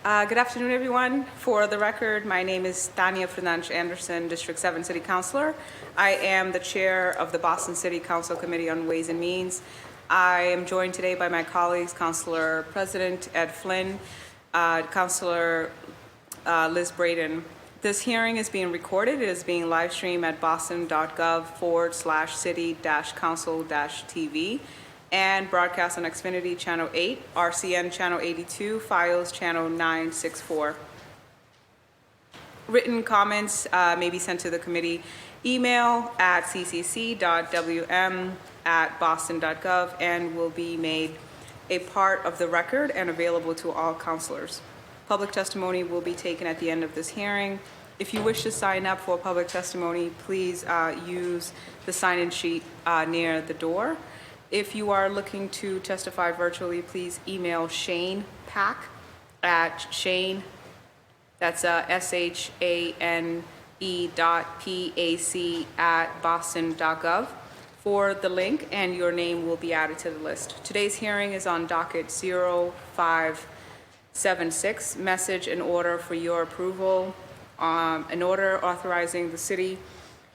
Good afternoon, everyone. For the record, my name is Tania Fernandes Anderson, District 7 City Councilor. I am the chair of the Boston City Council Committee on Ways and Means. I am joined today by my colleagues, Councilor President Ed Flynn, Councilor Liz Braden. This hearing is being recorded. It is being live streamed at boston.gov/city-council-tv and broadcast on Xfinity Channel 8, RCN Channel 82, Fios Channel 964. Written comments may be sent to the committee email at ccc.wm@boston.gov and will be made a part of the record and available to all counselors. Public testimony will be taken at the end of this hearing. If you wish to sign up for public testimony, please use the sign-in sheet near the door. If you are looking to testify virtually, please email Shane Pack at Shane, that's SHANE.PAC@boston.gov for the link, and your name will be added to the list. Today's hearing is on docket 0576, message and order for your approval. An order authorizing the City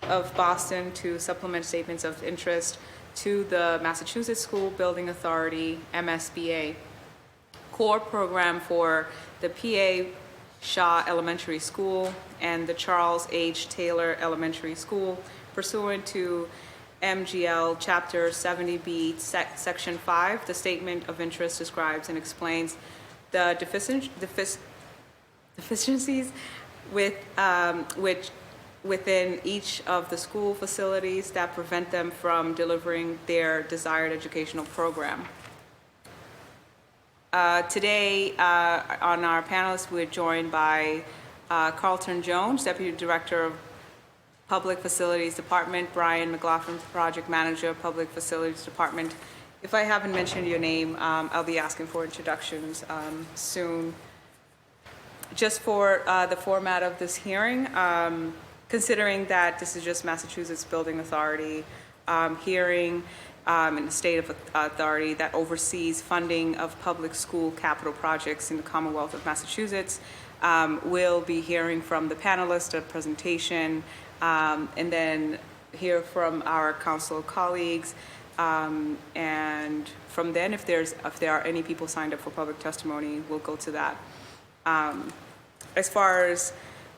of Boston to supplement statements of interest to the Massachusetts School Building Authority, MSBA, core program for the P.A. Shaw Elementary School and the Charles H. Taylor Elementary School, pursuant to M.G.L. Chapter 70B, Section 5. The statement of interest describes and explains the deficiencies within each of the school facilities that prevent them from delivering their desired educational program. Today, on our panelists, we're joined by Carlton Jones, Deputy Director of Public Facilities Department, Brian McLaughlin, Project Manager, Public Facilities Department. If I haven't mentioned your name, I'll be asking for introductions soon. Just for the format of this hearing, considering that this is just Massachusetts Building Authority hearing in the state of authority that oversees funding of public school capital projects in the Commonwealth of Massachusetts, we'll be hearing from the panelists a presentation and then hear from our council colleagues. And from then, if there are any people signed up for public testimony, we'll go to that. As far as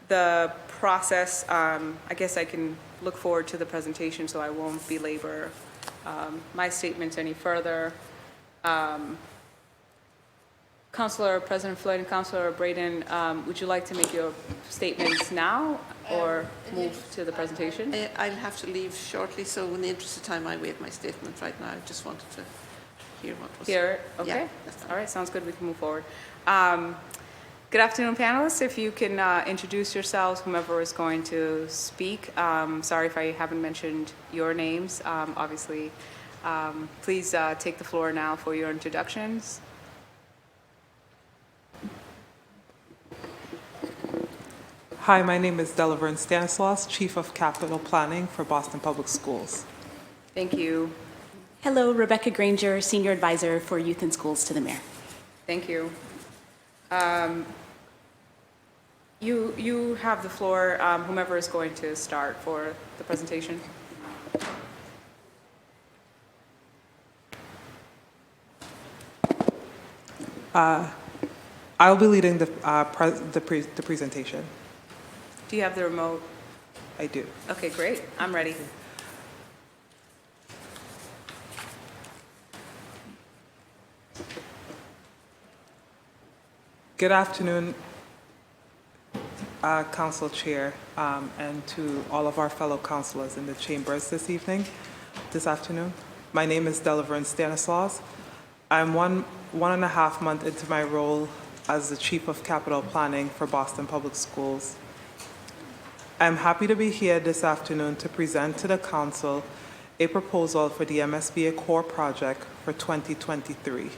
the process, I guess I can look forward to the presentation, so I won't belabor my statements any further. Councilor President Flynn, Councilor Braden, would you like to make your statements now or move to the presentation? I'll have to leave shortly, so in the interest of time, I waive my statement right now. I just wanted to hear what was... Here, okay. Yeah, all right, sounds good. We can move forward. Good afternoon, panelists. If you can introduce yourselves, whomever is going to speak. Sorry if I haven't mentioned your names, obviously. Please take the floor now for your introductions. Hi, my name is Delaverne Stanislaus, Chief of Capital Planning for Boston Public Schools. Thank you. Hello, Rebecca Granger, Senior Advisor for Youth and Schools to the Mayor. Thank you. You have the floor, whomever is going to start for the presentation. I'll be leading the presentation. Do you have the remote? I do. Okay, great. I'm ready. Good afternoon, Council Chair, and to all of our fellow councilors in the chambers this afternoon. My name is Delaverne Stanislaus. I'm one and a half month into my role as the Chief of Capital Planning for Boston Public Schools. I'm happy to be here this afternoon to present to the Council a proposal for the MSBA core project for 2023.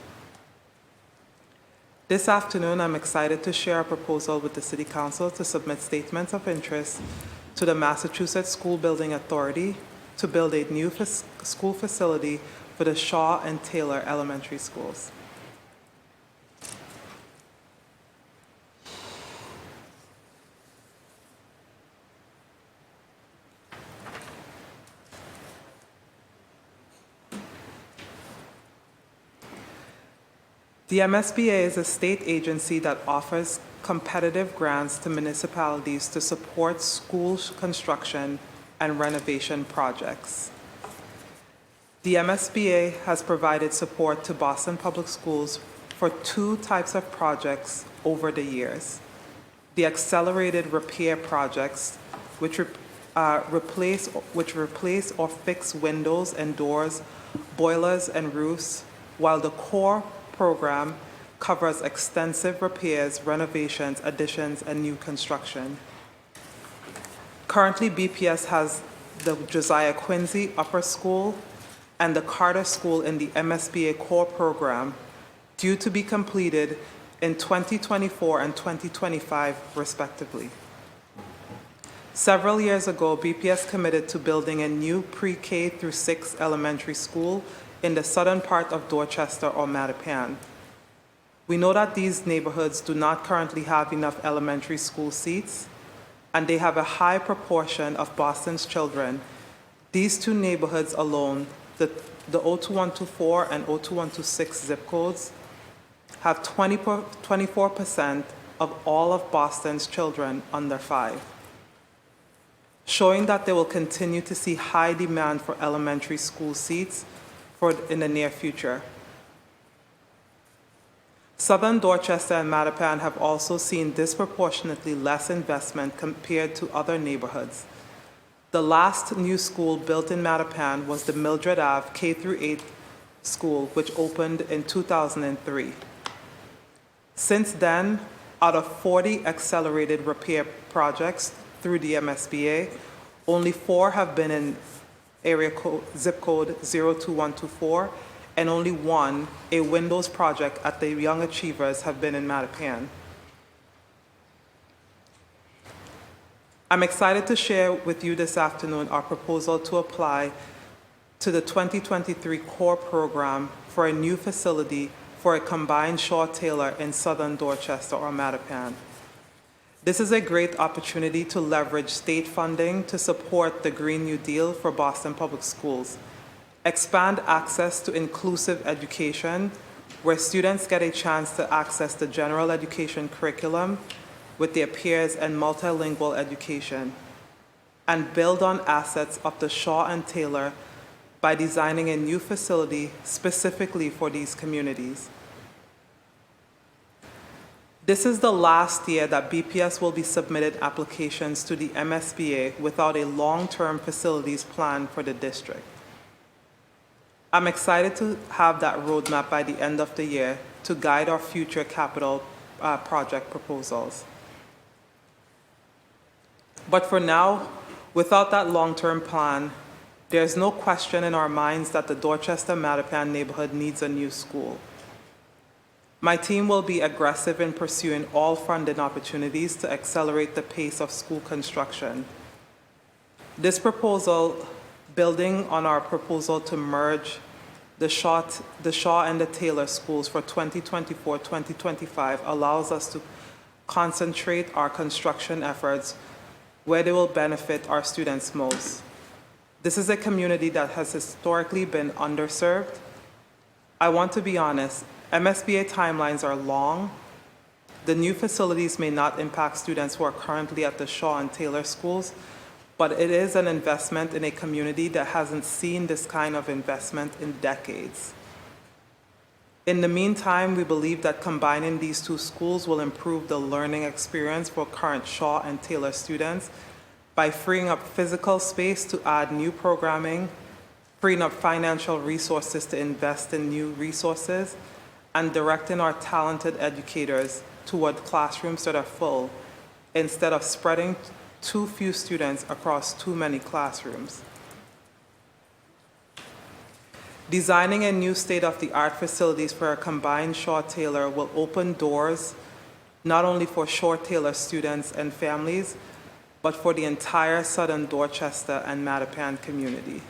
This afternoon, I'm excited to share a proposal with the City Council to submit statements of interest to the Massachusetts School Building Authority to build a new school facility for the Shaw and Taylor Elementary Schools. The MSBA is a state agency that offers competitive grants to municipalities to support school construction and renovation projects. The MSBA has provided support to Boston Public Schools for two types of projects over the years. The accelerated repair projects, which replace or fix windows and doors, boilers and roofs, while the core program covers extensive repairs, renovations, additions, and new construction. Currently, BPS has the Josiah Quincy Upper School and the Carter School in the MSBA core program, due to be completed in 2024 and 2025, respectively. Several years ago, BPS committed to building a new pre-K through 6 elementary school in the southern part of Dorchester or Mattapan. We know that these neighborhoods do not currently have enough elementary school seats, and they have a high proportion of Boston's children. These two neighborhoods alone, the 02124 and 02126 zip codes, have 24% of all of Boston's children under 5, showing that they will continue to see high demand for elementary school seats in the near future. Southern Dorchester and Mattapan have also seen disproportionately less investment compared to other neighborhoods. The last new school built in Mattapan was the Mildred Ave K-8 school, which opened in 2003. Since then, out of 40 accelerated repair projects through the MSBA, only 4 have been in zip code 02124, and only 1, a Windows project at the Young Achievers, have been in Mattapan. I'm excited to share with you this afternoon our proposal to apply to the 2023 core program for a new facility for a combined Shaw-Taylor in southern Dorchester or Mattapan. This is a great opportunity to leverage state funding to support the Green New Deal for Boston Public Schools, expand access to inclusive education, where students get a chance to access the general education curriculum with their peers and multilingual education, and build on assets of the Shaw and Taylor by designing a new facility specifically for these communities. This is the last year that BPS will be submitted applications to the MSBA without a long-term facilities plan for the district. I'm excited to have that roadmap by the end of the year to guide our future capital project proposals. But for now, without that long-term plan, there's no question in our minds that the Dorchester-Mattapan neighborhood needs a new school. My team will be aggressive in pursuing all funding opportunities to accelerate the pace of school construction. This proposal, building on our proposal to merge the Shaw and the Taylor schools for 2024-2025, allows us to concentrate our construction efforts where they will benefit our students most. This is a community that has historically been underserved. I want to be honest, MSBA timelines are long. The new facilities may not impact students who are currently at the Shaw and Taylor schools, but it is an investment in a community that hasn't seen this kind of investment in decades. In the meantime, we believe that combining these two schools will improve the learning experience for current Shaw and Taylor students by freeing up physical space to add new programming, freeing up financial resources to invest in new resources, and directing our talented educators toward classrooms that are full instead of spreading too few students across too many classrooms. Designing a new state-of-the-art facilities for a combined Shaw-Taylor will open doors not only for Shaw-Taylor students and families, but for the entire southern Dorchester and Mattapan community.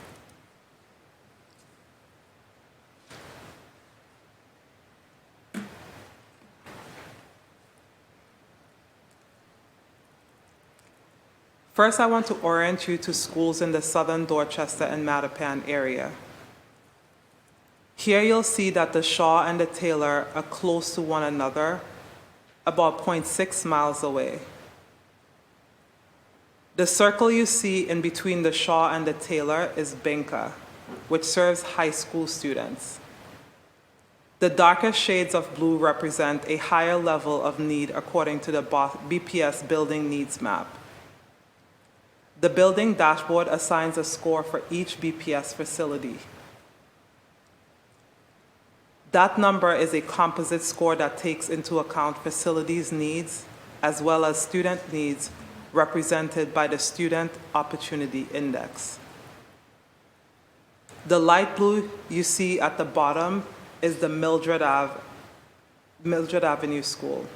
First, I want to orient you to schools in the southern Dorchester and Mattapan area. Here you'll see that the Shaw and the Taylor are close to one another, about 0.6 miles away. The circle you see in between the Shaw and the Taylor is Binka, which serves high school students. The darker shades of blue represent a higher level of need according to the BPS Building Needs Map. The building dashboard assigns a score for each BPS facility. That number is a composite score that takes into account facilities needs as well as student needs represented by the Student Opportunity Index. The light blue you see at the bottom is the Mildred Avenue School,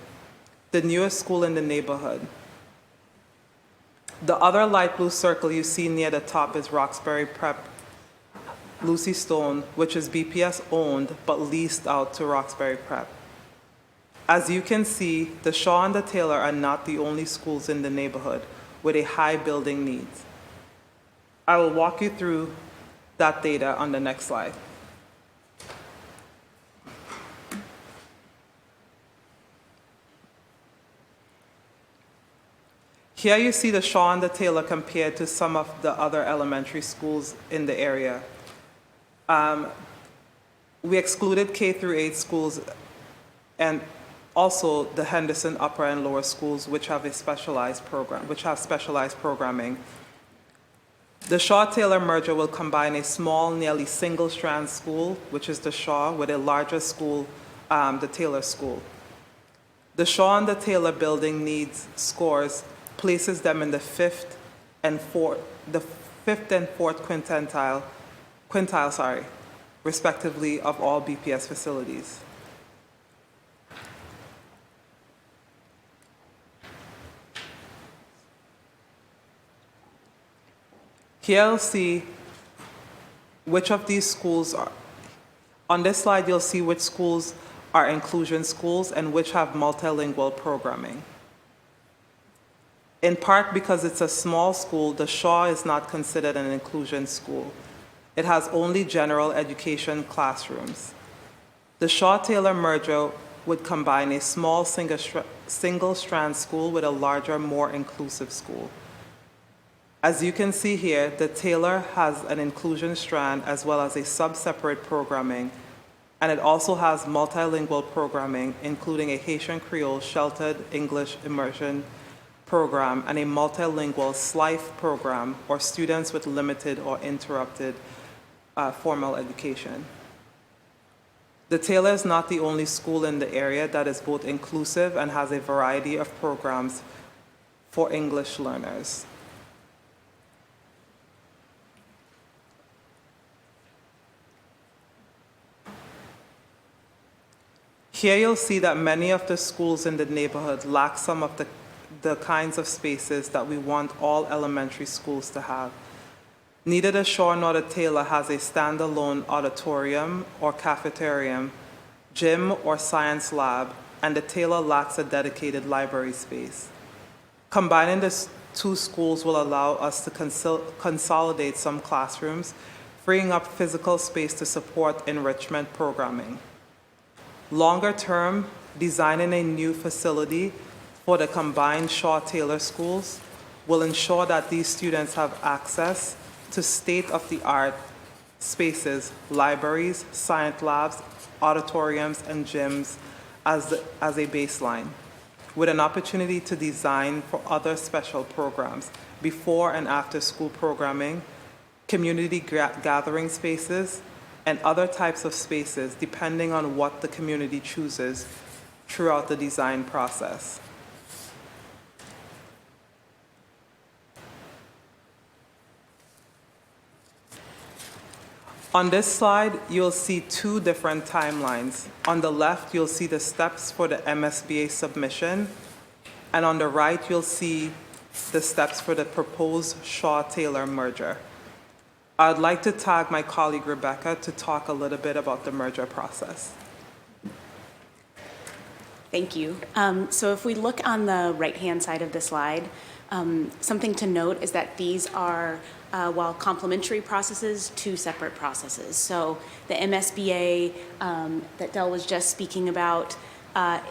the newest school in the neighborhood. The other light blue circle you see near the top is Roxbury Prep Lucy Stone, which is BPS owned but leased out to Roxbury Prep. As you can see, the Shaw and the Taylor are not the only schools in the neighborhood with a high building needs. I will walk you through that data on the next slide. Here you see the Shaw and the Taylor compared to some of the other elementary schools in the area. We excluded K through 8 schools and also the Henderson upper and lower schools, which have specialized programming. The Shaw-Taylor merger will combine a small, nearly single-strand school, which is the Shaw, with a larger school, the Taylor School. The Shaw and the Taylor building needs scores places them in the fifth and fourth quintile, respectively, of all BPS facilities. Here you'll see which of these schools are. On this slide, you'll see which schools are inclusion schools and which have multilingual programming. In part because it's a small school, the Shaw is not considered an inclusion school. It has only general education classrooms. The Shaw-Taylor merger would combine a small single-strand school with a larger, more inclusive school. As you can see here, the Taylor has an inclusion strand as well as a sub-separate programming, and it also has multilingual programming, including a Haitian Creole sheltered English immersion program and a multilingual SLIFE program, or students with limited or interrupted formal education. The Taylor is not the only school in the area that is both inclusive and has a variety of programs for English learners. Here you'll see that many of the schools in the neighborhood lack some of the kinds of spaces that we want all elementary schools to have. Neither the Shaw nor the Taylor has a standalone auditorium or cafeteria, gym or science lab, and the Taylor lacks a dedicated library space. Combining the two schools will allow us to consolidate some classrooms, freeing up physical space to support enrichment programming. Longer term, designing a new facility for the combined Shaw-Taylor schools will ensure that these students have access to state-of-the-art spaces, libraries, science labs, auditoriums, and gyms as a baseline, with an opportunity to design for other special programs, before and after school programming, community gathering spaces, and other types of spaces depending on what the community chooses throughout the design process. On this slide, you'll see two different timelines. On the left, you'll see the steps for the MSBA submission, and on the right, you'll see the steps for the proposed Shaw-Taylor merger. I'd like to tag my colleague Rebecca to talk a little bit about the merger process. Thank you. So if we look on the right-hand side of the slide, Something to note is that these are, while complementary processes, two separate processes. So the MSBA that Del was just speaking about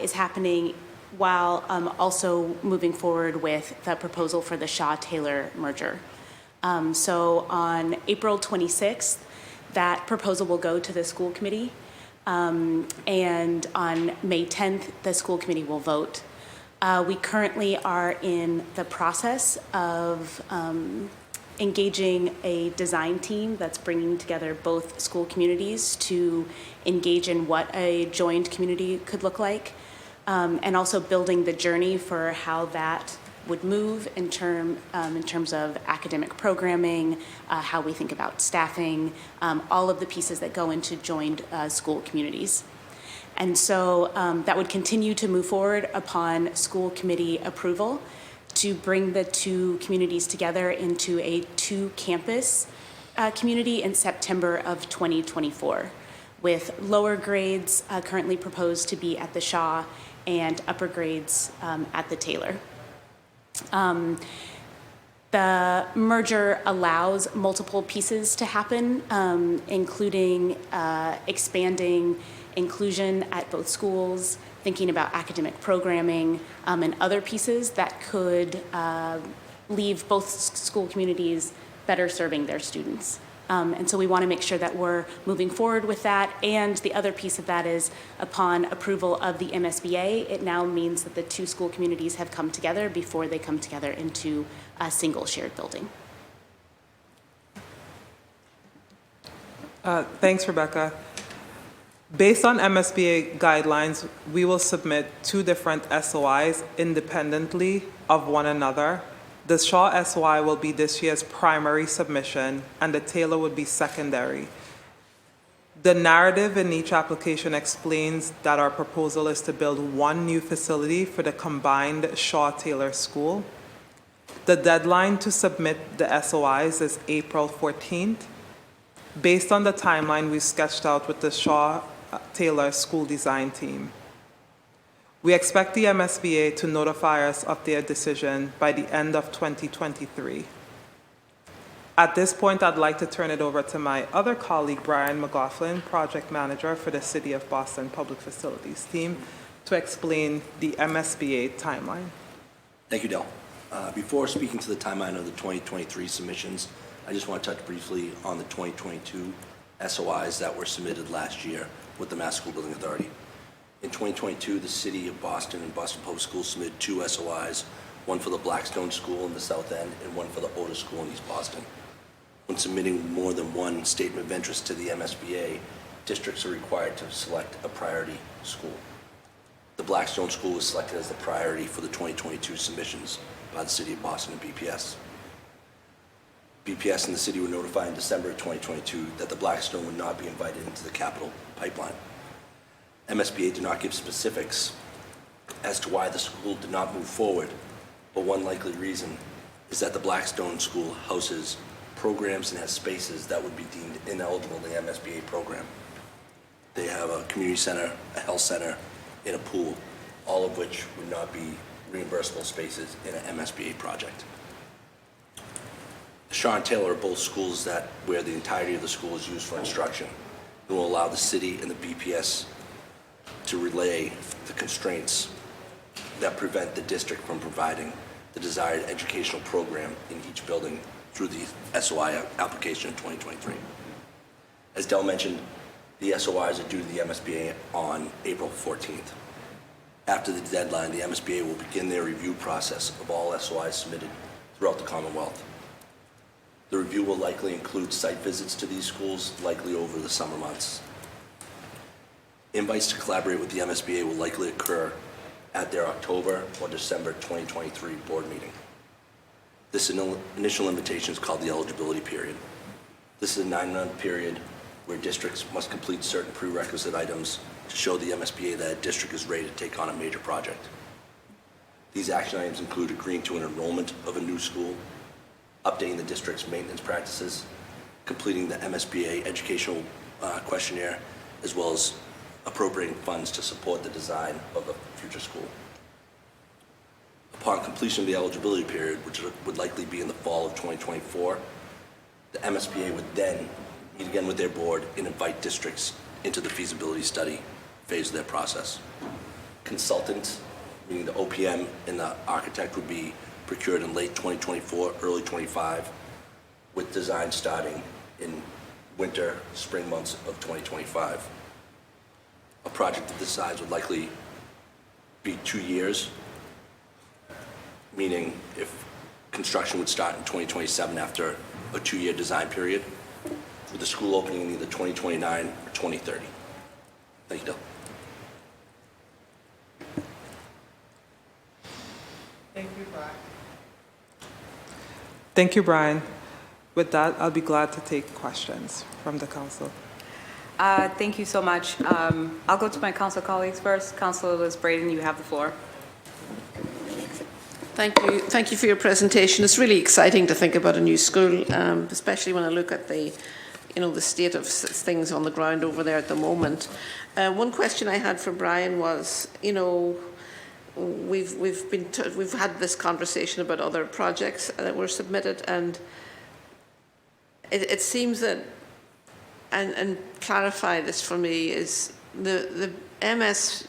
is happening while also moving forward with the proposal for the Shaw-Taylor merger. So on April 26th, that proposal will go to the school committee. And on May 10th, the school committee will vote. We currently are in the process of engaging a design team that's bringing together both school communities to engage in what a joined community could look like, and also building the journey for how that would move in terms of academic programming, how we think about staffing, all of the pieces that go into joined school communities. And so that would continue to move forward upon school committee approval to bring the two communities together into a two-campus community in September of 2024, with lower grades currently proposed to be at the Shaw and upper grades at the Taylor. The merger allows multiple pieces to happen, including expanding inclusion at both schools, thinking about academic programming, and other pieces that could leave both school communities better serving their students. And so we want to make sure that we're moving forward with that. And the other piece of that is, upon approval of the MSBA, it now means that the two school communities have come together before they come together into a single shared building. Thanks, Rebecca. Based on MSBA guidelines, we will submit two different SOIs independently of one another. The Shaw SOI will be this year's primary submission, and the Taylor would be secondary. The narrative in each application explains that our proposal is to build one new facility for the combined Shaw-Taylor school. The deadline to submit the SOIs is April 14th. Based on the timeline we sketched out with the Shaw-Taylor school design team, we expect the MSBA to notify us of their decision by the end of 2023. At this point, I'd like to turn it over to my other colleague, Brian McLaughlin, Project Manager for the City of Boston Public Facilities team, to explain the MSBA timeline. Thank you, Del. Before speaking to the timeline of the 2023 submissions, I just want to touch briefly on the 2022 SOIs that were submitted last year with the Mass School Building Authority. In 2022, the City of Boston and Boston Public Schools submitted two SOIs, one for the Blackstone School in the South End and one for the Otis School in East Boston. When submitting more than one statement of interest to the MSBA, districts are required to select a priority school. The Blackstone School was selected as the priority for the 2022 submissions by the City of Boston and BPS. BPS and the city were notified in December of 2022 that the Blackstone would not be invited into the capital pipeline. MSBA did not give specifics as to why the school did not move forward, but one likely reason is that the Blackstone School houses programs and has spaces that would be deemed ineligible in the MSBA program. They have a community center, a health center, and a pool, all of which would not be reimbursable spaces in an MSBA project. Shaw and Taylor are both schools where the entirety of the school is used for instruction and will allow the city and the BPS to relay the constraints that prevent the district from providing the desired educational program in each building through the SOI application in 2023. As Del mentioned, the SOIs are due to the MSBA on April 14th. After the deadline, the MSBA will begin their review process of all SOIs submitted throughout the Commonwealth. The review will likely include site visits to these schools, likely over the summer months. Invites to collaborate with the MSBA will likely occur at their October or December 2023 board meeting. This initial invitation is called the eligibility period. This is a 9-month period where districts must complete certain prerequisite items to show the MSBA that a district is ready to take on a major project. These action items include agreeing to an enrollment of a new school, updating the district's maintenance practices, completing the MSBA educational questionnaire, as well as appropriating funds to support the design of the future school. Upon completion of the eligibility period, which would likely be in the fall of 2024, the MSBA would then meet again with their board and invite districts into the feasibility study phase of their process. Consultants, meaning the OPM and the architect, would be procured in late 2024, early 25, with design starting in winter, spring months of 2025. A project of this size would likely be 2 years, meaning if construction would start in 2027 after a 2-year design period, with the school opening in either 2029 or 2030. Thank you, Del. Thank you, Brian. Thank you, Brian. With that, I'll be glad to take questions from the council. Thank you so much. I'll go to my council colleagues first. Councilor Liz Braden, you have the floor. Thank you. Thank you for your presentation. It's really exciting to think about a new school, especially when I look at the state of things on the ground over there at the moment. One question I had for Brian was, we've had this conversation about other projects that were submitted, and it seems that, and clarify this for me, is the MSBA.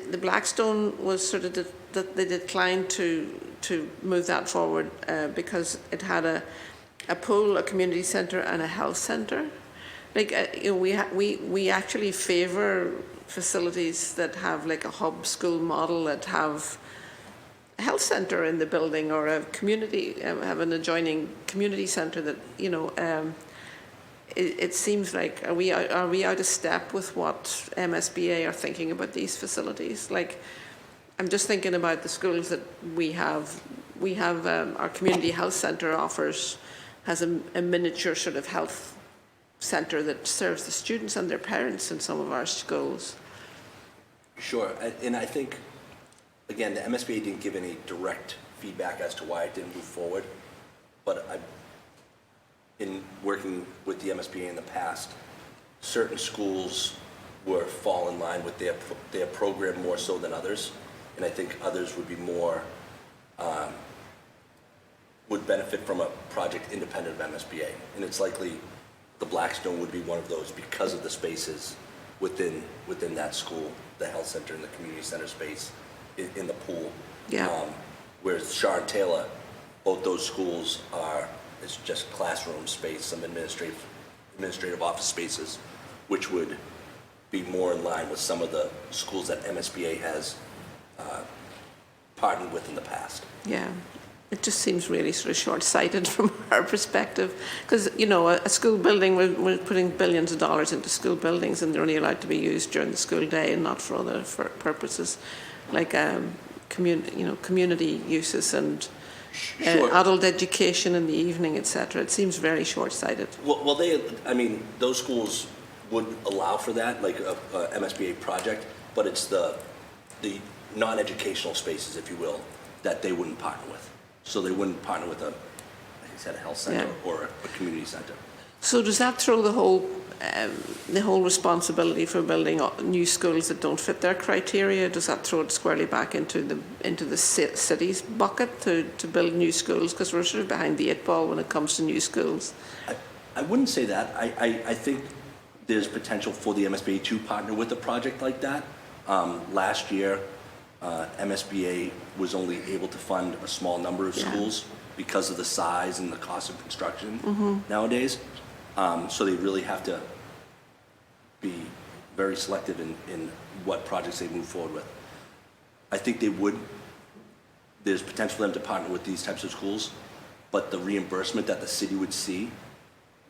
The Blackstone was sort of that they declined to move that forward because it had a pool, a community centre, and a health centre. We actually favour facilities that have like a hub school model, that have a health centre in the building, or a community have an adjoining community centre that It seems like, are we out of step with what MSBA are thinking about these facilities? Like, I'm just thinking about the schools that we have. We have our community health centre has a miniature sort of health centre that serves the students and their parents in some of our schools. Sure, and I think, again, the MSBA didn't give any direct feedback as to why it didn't move forward, but in working with the MSBA in the past, certain schools fall in line with their program more so than others, and I think others would be more, would benefit from a project independent of MSBA, and it's likely the Blackstone would be one of those because of the spaces within that school, the health center and the community center space in the pool. Yeah. Whereas Shaw and Taylor, both those schools it's just classroom space, some administrative office spaces, which would be more in line with some of the schools that MSBA has partnered with in the past. Yeah, it just seems really sort of short-sighted from our perspective, because a school building, we're putting billions of dollars into school buildings, and they're only allowed to be used during the school day and not for other purposes, like community uses and Sure. Adult education in the evening, etc. It seems very short-sighted. Well, those schools would allow for that, like a MSBA project, but it's the non-educational spaces, if you will, that they wouldn't partner with. So they wouldn't partner with like I said, a health center or a community center. So does that throw the whole responsibility for building new schools that don't fit their criteria? Does that throw it squarely back into the city's bucket to build new schools? Because we're sort of behind the 8 ball when it comes to new schools. I wouldn't say that. I think there's potential for the MSBA to partner with a project like that. Last year, MSBA was only able to fund a small number of schools because of the size and the cost of construction nowadays. So they really have to be very selective in what projects they move forward with. I think there's potential for them to partner with these types of schools, but the reimbursement that the city would see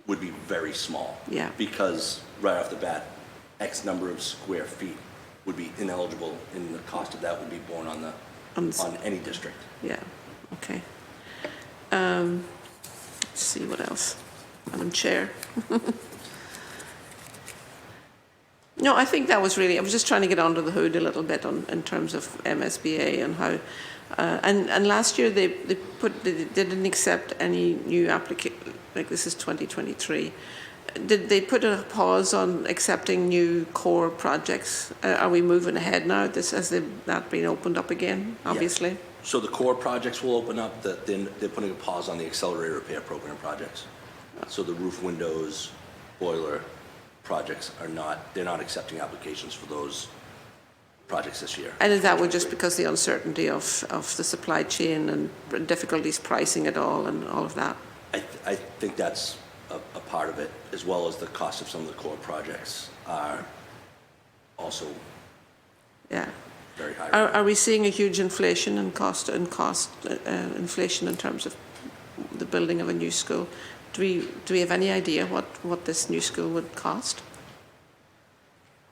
would be very small. Yeah. Because right off the bat, X number of square feet would be ineligible, and the cost of that would be borne on any district. Yeah, okay. Let's see what else. Madam Chair. No, I think that was really, I was just trying to get under the hood a little bit in terms of MSBA and how, and last year they didn't accept any new application, like this is 2023, Did they put a pause on accepting new core projects? Are we moving ahead now? Has that been opened up again, obviously? Yeah. So the core projects will open up. Then they're putting a pause on the accelerated repair program projects. So the roof, windows, boiler projects they're not accepting applications for those projects this year. And is that just because the uncertainty of the supply chain and difficulties pricing it all and all of that? I think that's a part of it, as well as the cost of some of the core projects are also very high. Are we seeing a huge inflation in cost inflation in terms of the building of a new school? Do we have any idea what this new school would cost?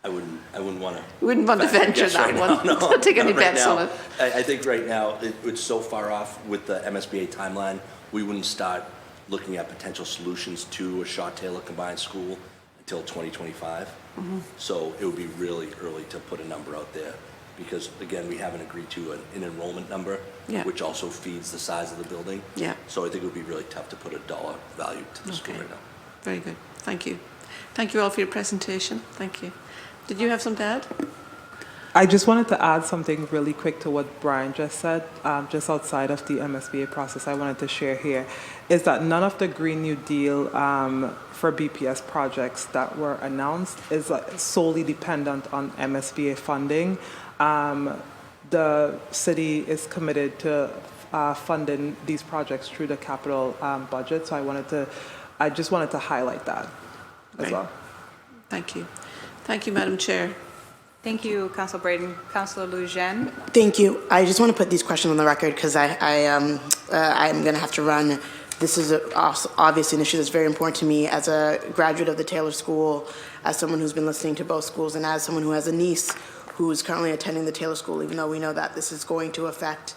I wouldn't want to. We wouldn't want to venture that one. No, take any not right bets now. on it. I think right now it's so far off with the MSBA timeline. We wouldn't start looking at potential solutions to a Shaw-Taylor combined school until 2025. Mm-hmm. So it would be really early to put a number out there because, again, we haven't agreed to an enrollment number, which also feeds the size of the building. Yeah. So I think it would be really tough to put a dollar value to the school right now. Very good. Thank you. Thank you all for your presentation. Thank you. Did you have some to add? I just wanted to add something really quick to what Brian just said, just outside of the MSBA process I wanted to share here, is that none of the Green New Deal for BPS projects that were announced is solely dependent on MSBA funding. The city is committed to funding these projects through the capital budget, so I just wanted to highlight that as well. Thank you. Thank you, Madam Chair. Thank you, Councilor Braden. Councilor Lujan. Thank you. I just want to put these questions on the record because I'm going to have to run. This is obviously an issue that's very important to me as a graduate of the Taylor School, as someone who's been listening to both schools, and as someone who has a niece who is currently attending the Taylor School, even though we know that this is going to affect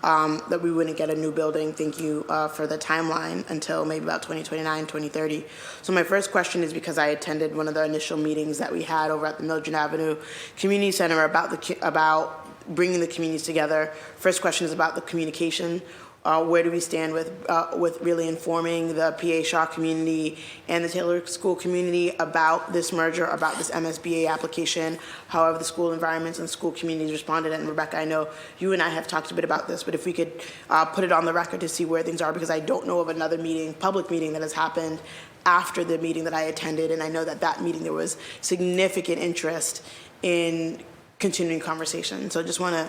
that we wouldn't get a new building. Thank you for the timeline until maybe about 2029, 2030. So my first question is because I attended one of the initial meetings that we had over at the Mildred Avenue Community Center about bringing the communities together. First question is about the communication. Where do we stand with really informing the PA Shaw community and the Taylor School community about this merger, about this MSBA application, however the school environments and school communities responded. And Rebecca, I know you and I have talked a bit about this, but if we could put it on the record to see where things are, because I don't know of another meeting, public meeting that has happened after the meeting that I attended, and I know that meeting there was significant interest in continuing conversation. So I just want to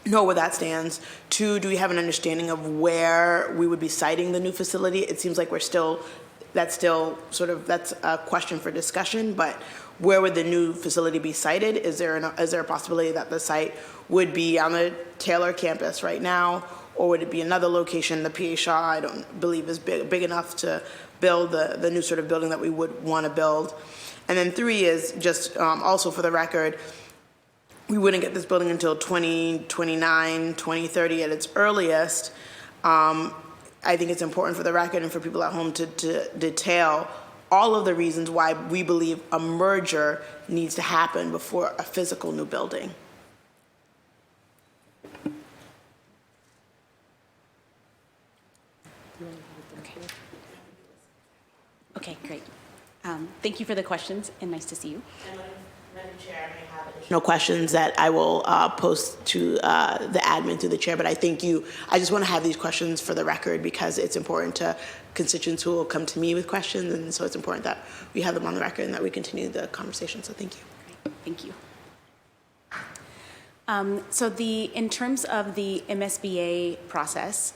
know where that stands. Two, do we have an understanding of where we would be siting the new facility? It seems like that's a question for discussion, but where would the new facility be sited? Is there a possibility that the site would be on the Taylor campus right now, or would it be another location? The PA Shaw, I don't believe is big enough to build the new sort of building that we would want to build. And then three is just also for the record, we wouldn't get this building until 2029, 2030 at its earliest. I think it's important for the record and for people at home to detail all of the reasons why we believe a merger needs to happen before a physical new building. Okay, great. Thank you for the questions, and nice to see you. Madam Chair, I may have additional questions that I will post to the admin through the chair, but I just want to have these questions for the record because it's important to constituents who will come to me with questions, and so it's important that we have them on the record and that we continue the conversation, so thank you. Great. Thank you. In terms of the MSBA process,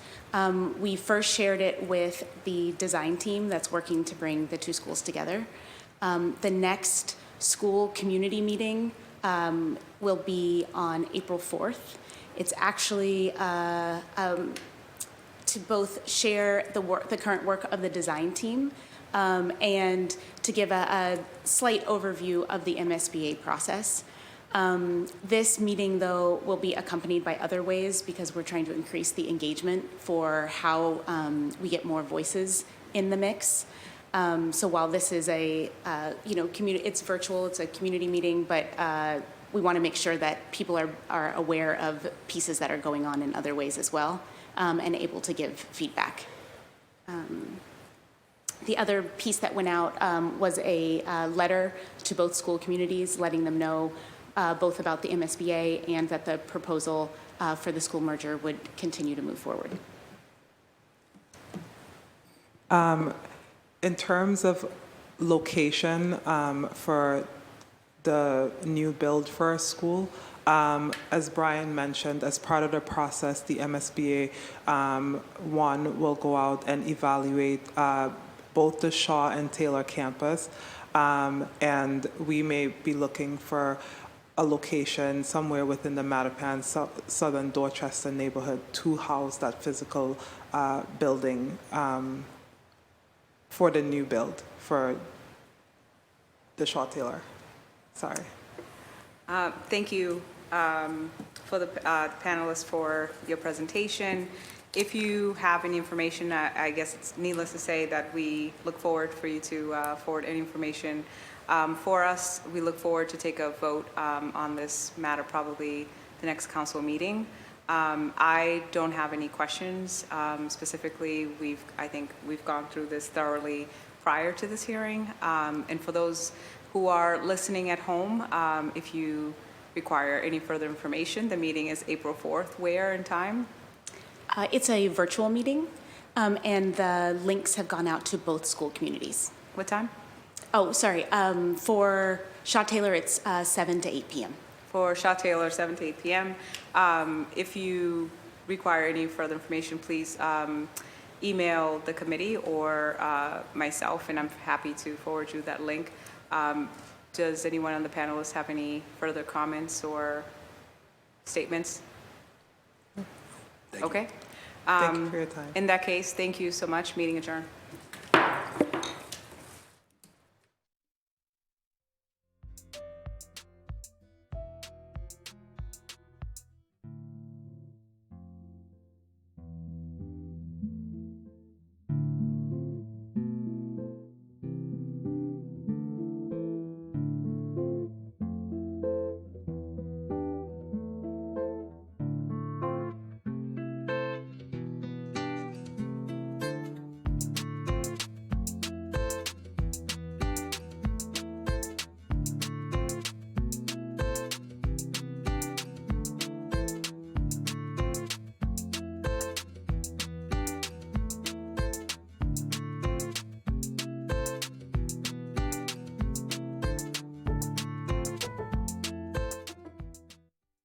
we first shared it with the design team that's working to bring the two schools together. The next school community meeting will be on April 4th. It's actually to both share the current work of the design team and to give a slight overview of the MSBA process. This meeting, though, will be accompanied by other ways because we're trying to increase the engagement for how we get more voices in the mix. So while this is it's virtual, it's a community meeting, but we want to make sure that people are aware of pieces that are going on in other ways as well and able to give feedback. The other piece that went out was a letter to both school communities, letting them know both about the MSBA and that the proposal for the school merger would continue to move forward. In terms of location for the new build for our school, as Brian mentioned, as part of the process, the MSBA will go out and evaluate both the Shaw and Taylor campus, and we may be looking for a location somewhere within the Mattapan, Southern Dorchester neighborhood to house that physical building for the new build for the Shaw Taylor. Sorry. Thank you for the panelists for your presentation. If you have any information, I guess it's needless to say that we look forward for you to forward any information. For us, we look forward to take a vote on this matter probably the next council meeting. I don't have any questions. Specifically, I think we've gone through this thoroughly prior to this hearing. And for those who are listening at home, if you require any further information, the meeting is April 4th. Where and time? It's a virtual meeting, and the links have gone out to both school communities. What time? Oh, sorry. For Shaw Taylor, it's 7 to 8 p.m. For Shaw Taylor, 7 to 8 p.m. If you require any further information, please email the committee or myself, and I'm happy to forward you that link. Does anyone on the panelists have any further comments or statements? Thank you. Okay. Thank you for your time. In that case, thank you so much. Meeting adjourned.